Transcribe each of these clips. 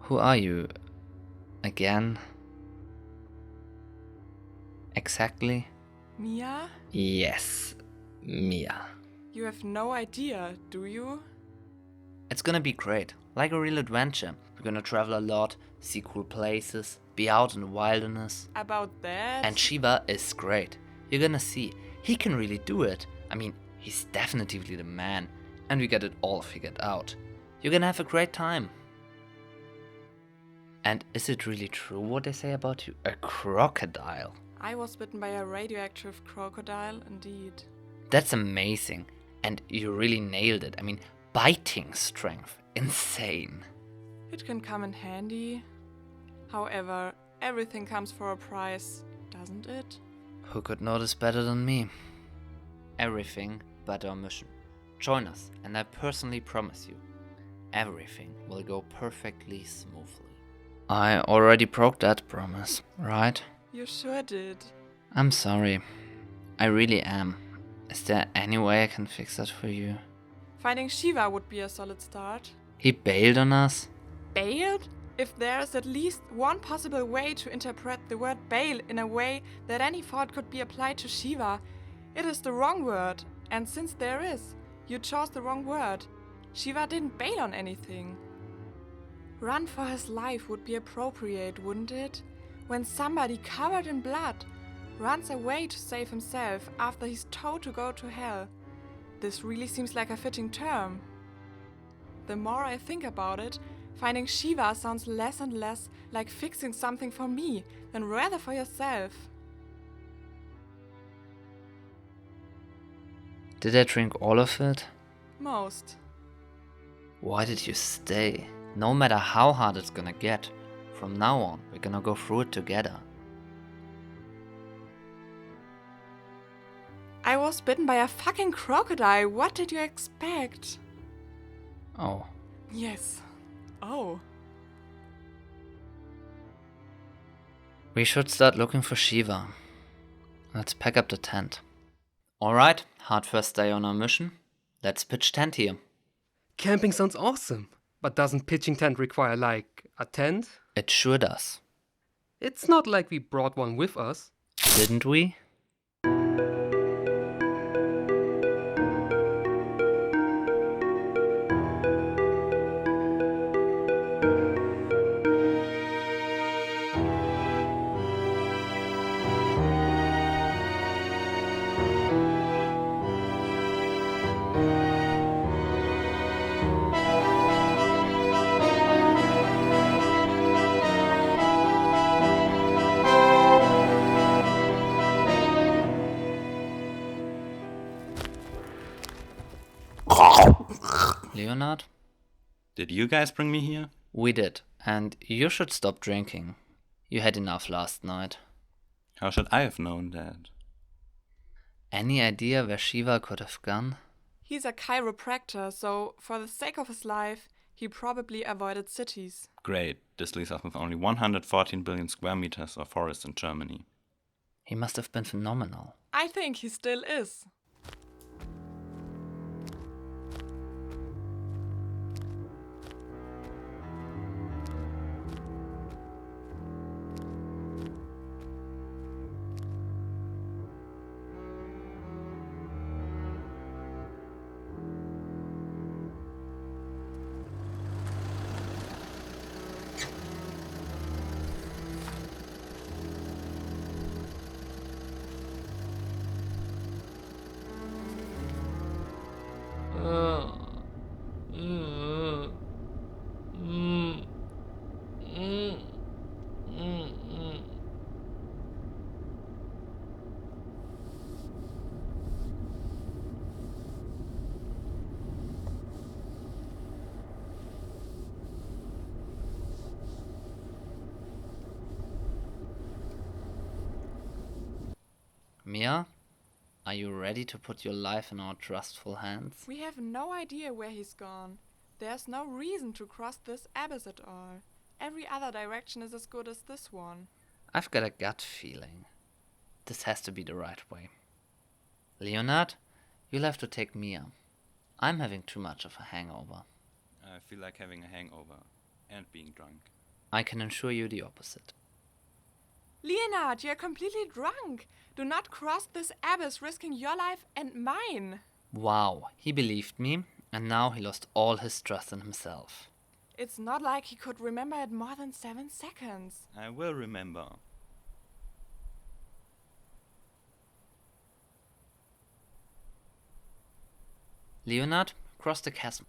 Who are you? Again? Exactly? Mia? Yes, Mia. You have no idea, do you? It's gonna be great, like a real adventure. We're gonna travel a lot, see cool places, be out in the wilderness. About that? And Shiva is great. You're gonna see, he can really do it. I mean, he's definitively the man, and we get it all figured out. You're gonna have a great time. And is it really true what they say about you? A crocodile? I was bitten by a radioactive crocodile, indeed. That's amazing. And you really nailed it. I mean, biting strength. Insane. It can come in handy. However, everything comes for a price, doesn't it? Who could know this better than me? Everything but our mission. Join us, and I personally promise you, everything will go perfectly smoothly. I already broke that promise, right? You sure did. I'm sorry. I really am. Is there any way I can fix that for you? Finding Shiva would be a solid start. He bailed on us? Bailed? If there is at least one possible way to interpret the word bail in a way that any fault could be applied to Shiva, it is the wrong word. And since there is, you chose the wrong word. Shiva didn't bail on anything. Run for his life would be appropriate, wouldn't it? When somebody covered in blood runs away to save himself after he's told to go to hell. This really seems like a fitting term. The more I think about it, finding Shiva sounds less and less like fixing something for me than rather for yourself. Did I drink all of it? Most. Why did you stay? No matter how hard it's gonna get, from now on, we're gonna go through it together. I was bitten by a fucking crocodile. What did you expect? Oh. Yes. Oh. We should start looking for Shiva. Let's pack up the tent. Alright, hard first day on our mission. Let's pitch tent here. Camping sounds awesome, but doesn't pitching tent require, like, a tent? It sure does. It's not like we brought one with us. Didn't we? Leonard? Did you guys bring me here? We did, and you should stop drinking. You had enough last night. How should I have known that? Any idea where Shiva could have gone? He's a chiropractor, so for the sake of his life, he probably avoided cities. Great, this leaves us with only 114 billion square meters of forest in Germany. He must have been phenomenal. I think he still is. Mia, are you ready to put your life in our trustful hands? We have no idea where he's gone. There's no reason to cross this abyss at all. Every other direction is as good as this one. I've got a gut feeling. This has to be the right way. Leonard, you'll have to take Mia. I'm having too much of a hangover. I feel like having a hangover and being drunk. I can assure you the opposite. Leonard, you're completely drunk. Do not cross this abyss risking your life and mine. Wow, he believed me, and now he lost all his trust in himself. It's not like he could remember it more than 7 seconds. I will remember. Leonard, cross the chasm.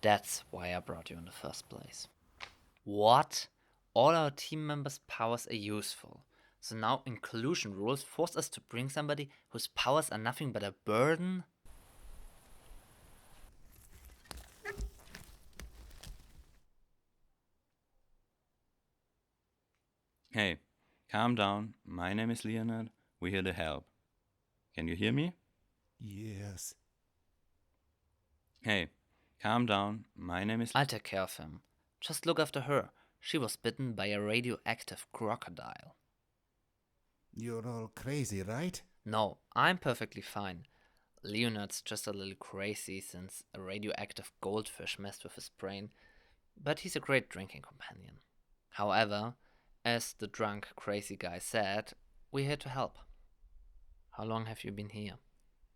That's why I brought you in the first place. What? All our team members' powers are useful. So now inclusion rules force us to bring somebody whose powers are nothing but a burden? Hey, calm down. My name is Leonard. We're here to help. Can you hear me? Yes. Hey, calm down. My name is... I'll take care of him. Just look after her. She was bitten by a radioactive crocodile. You're all crazy, right? No, I'm perfectly fine. Leonard's just a little crazy since a radioactive goldfish messed with his brain, but he's a great drinking companion. However, as the drunk crazy guy said, we're here to help. How long have you been here?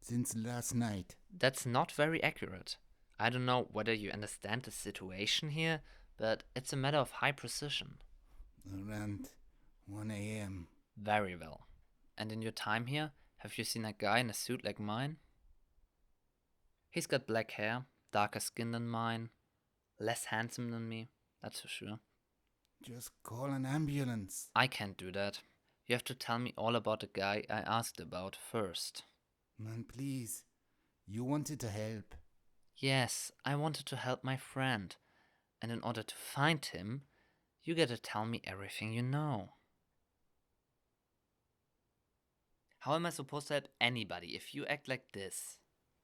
Since last night. That's not very accurate. I don't know whether you understand the situation here, but it's a matter of high precision. Around 1 a.m. Very well. And in your time here, have you seen a guy in a suit like mine? He's got black hair, darker skin than mine, less handsome than me, that's for sure. Just call an ambulance. I can't do that. You have to tell me all about the guy I asked about first. Man, please. You wanted to help. Yes, I wanted to help my friend. And in order to find him, you gotta tell me everything you know. How am I supposed to help anybody if you act like this?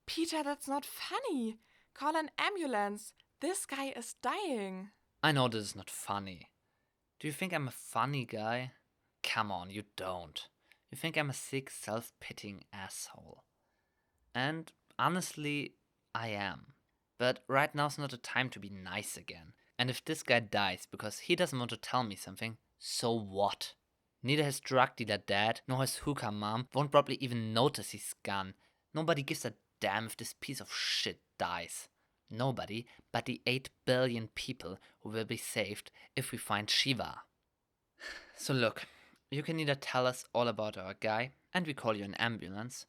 Peter, that's not funny. Call an ambulance. This guy is dying. I know this is not funny. Do you think I'm a funny guy? Come on, you don't. You think I'm a sick, self-pitying asshole. And honestly, I am. But right now's not the time to be nice again. And if this guy dies because he doesn't want to tell me something, so what? Neither his drug dealer dad nor his hookah mom won't probably even notice he's gone. Nobody gives a damn if this piece of shit dies. Nobody but the 8 billion people who will be saved if we find Shiva. So look, you can either tell us all about our guy and we call you an ambulance,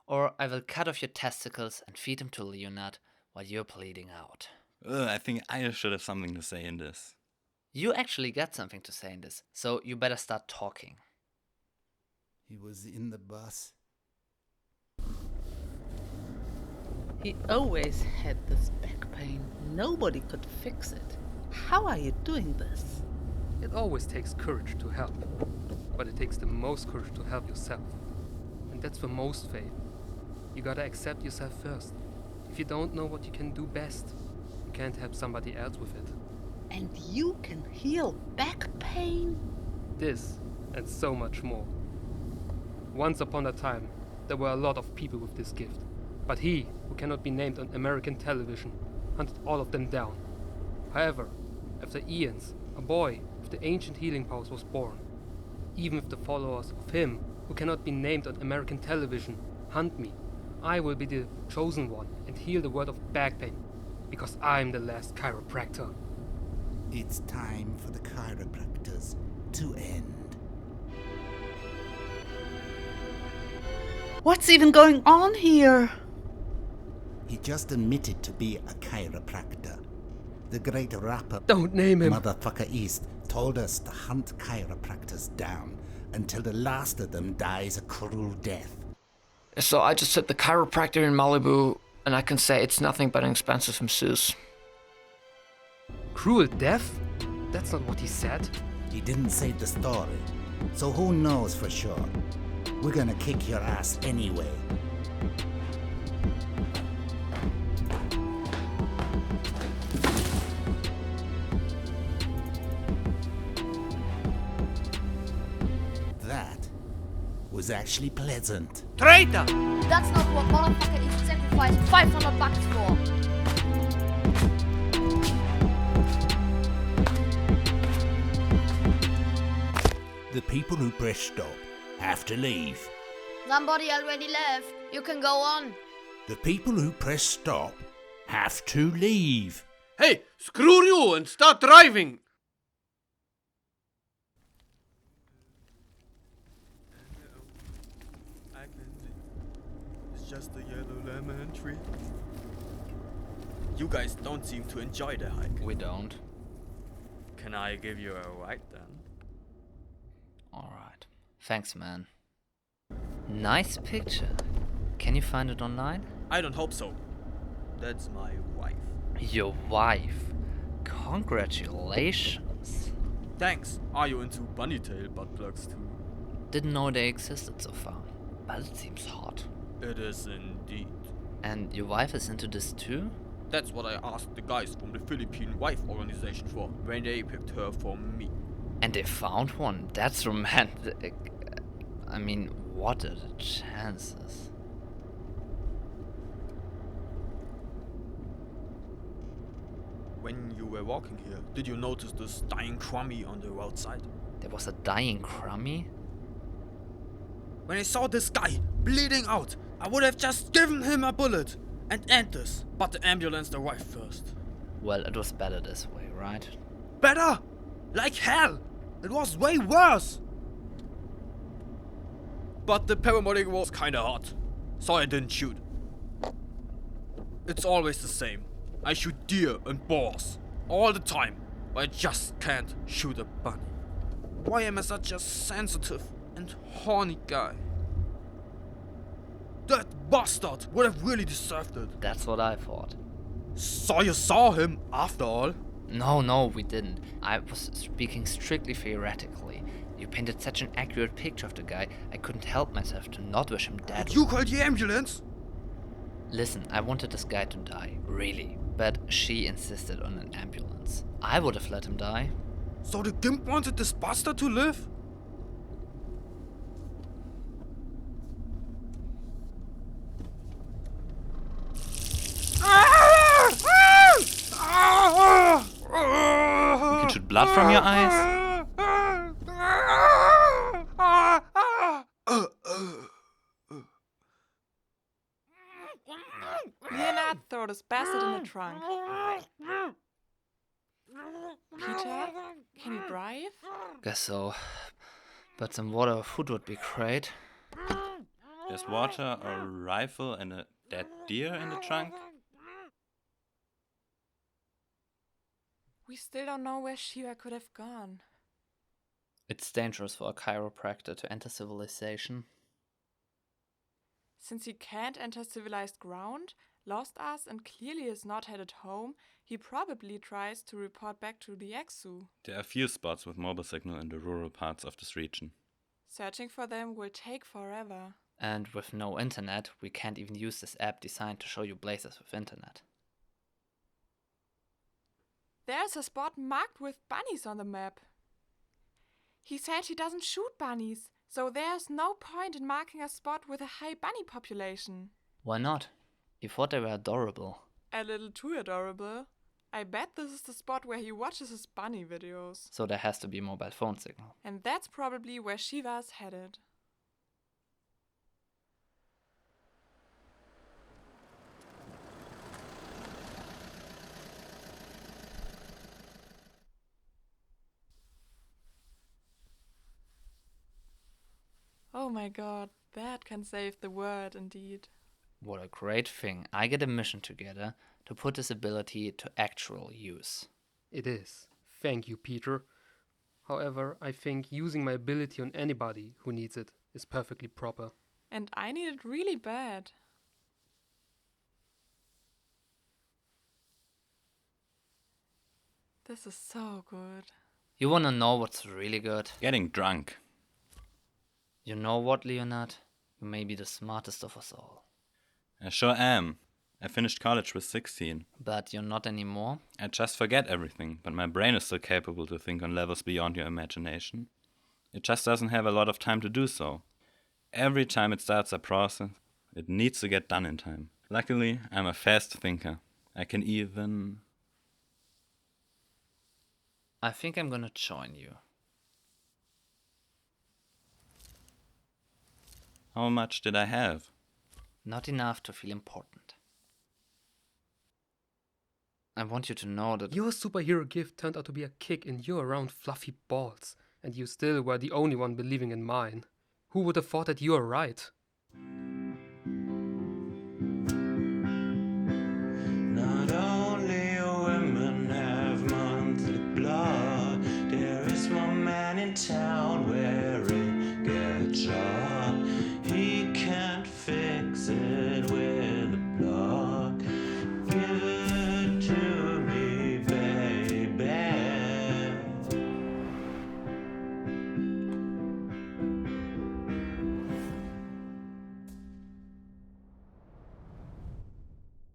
or I will cut off your testicles and feed them to Leonard while you're bleeding out. I think I should have something to say in this. You actually got something to say in this, so you better start talking. He was in the bus. He always had this back pain. Nobody could fix it. How are you doing this? It always takes courage to help, but it takes the most courage to help yourself. And that's the most faith. You gotta accept yourself first. If you don't know what you can do best, you can't help somebody else with it. And you can heal back pain? This and so much more. Once upon a time, there were a lot of people with this gift, but he, who cannot be named on American television, hunted all of them down. However, after eons, a boy with the ancient healing powers was born. Even if the followers of him, who cannot be named on American television, hunt me, I will be the chosen one and heal the world of back pain, because I'm the last chiropractor. It's time for the chiropractors to end. What's even going on here? He just admitted to be a chiropractor. The great rapper Don't name him! Motherfucker East told us to hunt chiropractors down until the last of them dies a cruel death. So I just hit the chiropractor in Malibu, and I can say it's nothing but an expensive masseuse. Cruel death? That's not what he said. He didn't say the story, so who knows for sure? We're gonna kick your ass anyway. was actually pleasant. Traitor! That's not what motherfucker is sacrificed $500 for. The people who press stop have to leave. Somebody already left. You can go on. The people who press stop have to leave. Hey, screw you and start driving! It's just a yellow lemon tree. You guys don't seem to enjoy the hike. We don't. Can I give you a ride then? Alright. Thanks, man. Nice picture. Can you find it online? I don't hope so. That's my wife. Your wife? Congratulations. Thanks. Are you into bunny tail butt plugs too? Didn't know they existed so far. But it seems hot. It is indeed. And your wife is into this too? That's what I asked the guys from the Philippine Wife Organization for when they picked her for me. And they found one? That's romantic. I mean, what are the chances? When you were walking here, did you notice this dying crummy on the roadside? There was a dying crummy? When I saw this guy bleeding out, I would have just given him a bullet and end this. But the ambulance arrived first. Well, it was better this way, right? Better? Like hell! It was way worse! But the paramedic was kinda hot, so I didn't shoot. It's always the same. I shoot deer and boars all the time, but I just can't shoot a bunny. Why am I such a sensitive and horny guy? That bastard would have really deserved it. That's what I thought. So you saw him after all? No, we didn't. I was speaking strictly theoretically. You painted such an accurate picture of the guy, I couldn't help myself to not wish him dead. You called the ambulance? Listen, I wanted this guy to die, really. But she insisted on an ambulance. I would have let him die. So the Gimp wanted this bastard to live? You can shoot blood from your eyes? Leonard, throw this bastard in the trunk. Peter, can you drive? Guess so. But some water or food would be great. There's water, a rifle, and a dead deer in the trunk? We still don't know where Shiva could have gone. It's dangerous for a chiropractor to enter civilization. Since he can't enter civilized ground, lost us, and clearly is not headed home, he probably tries to report back to the Exu. There are few spots with mobile signal in the rural parts of this region. Searching for them will take forever. And with no internet, we can't even use this app designed to show you places with internet. There's a spot marked with bunnies on the map. He said he doesn't shoot bunnies, so there's no point in marking a spot with a high bunny population. Why not? He thought they were adorable. A little too adorable. I bet this is the spot where he watches his bunny videos. So there has to be a mobile phone signal. And that's probably where Shiva's headed. Oh my god, that can save the world indeed. What a great thing. I get a mission together to put this ability to actual use. It is. Thank you, Peter. However, I think using my ability on anybody who needs it is perfectly proper. And I need it really bad. This is so good. You wanna know what's really good? Getting drunk. You know what, Leonard? You may be the smartest of us all. I sure am. I finished college with 16. But you're not anymore? I just forget everything, but my brain is still capable to think on levels beyond your imagination. It just doesn't have a lot of time to do so. Every time it starts a process, it needs to get done in time. Luckily, I'm a fast thinker. I can even... I think I'm gonna join you. How much did I have? Not enough to feel important. I want you to know that Your superhero gift turned out to be a kick in your round fluffy balls, and you still were the only one believing in mine. Who would have thought that you were right? Not only women have monthly blood, there is one man in town.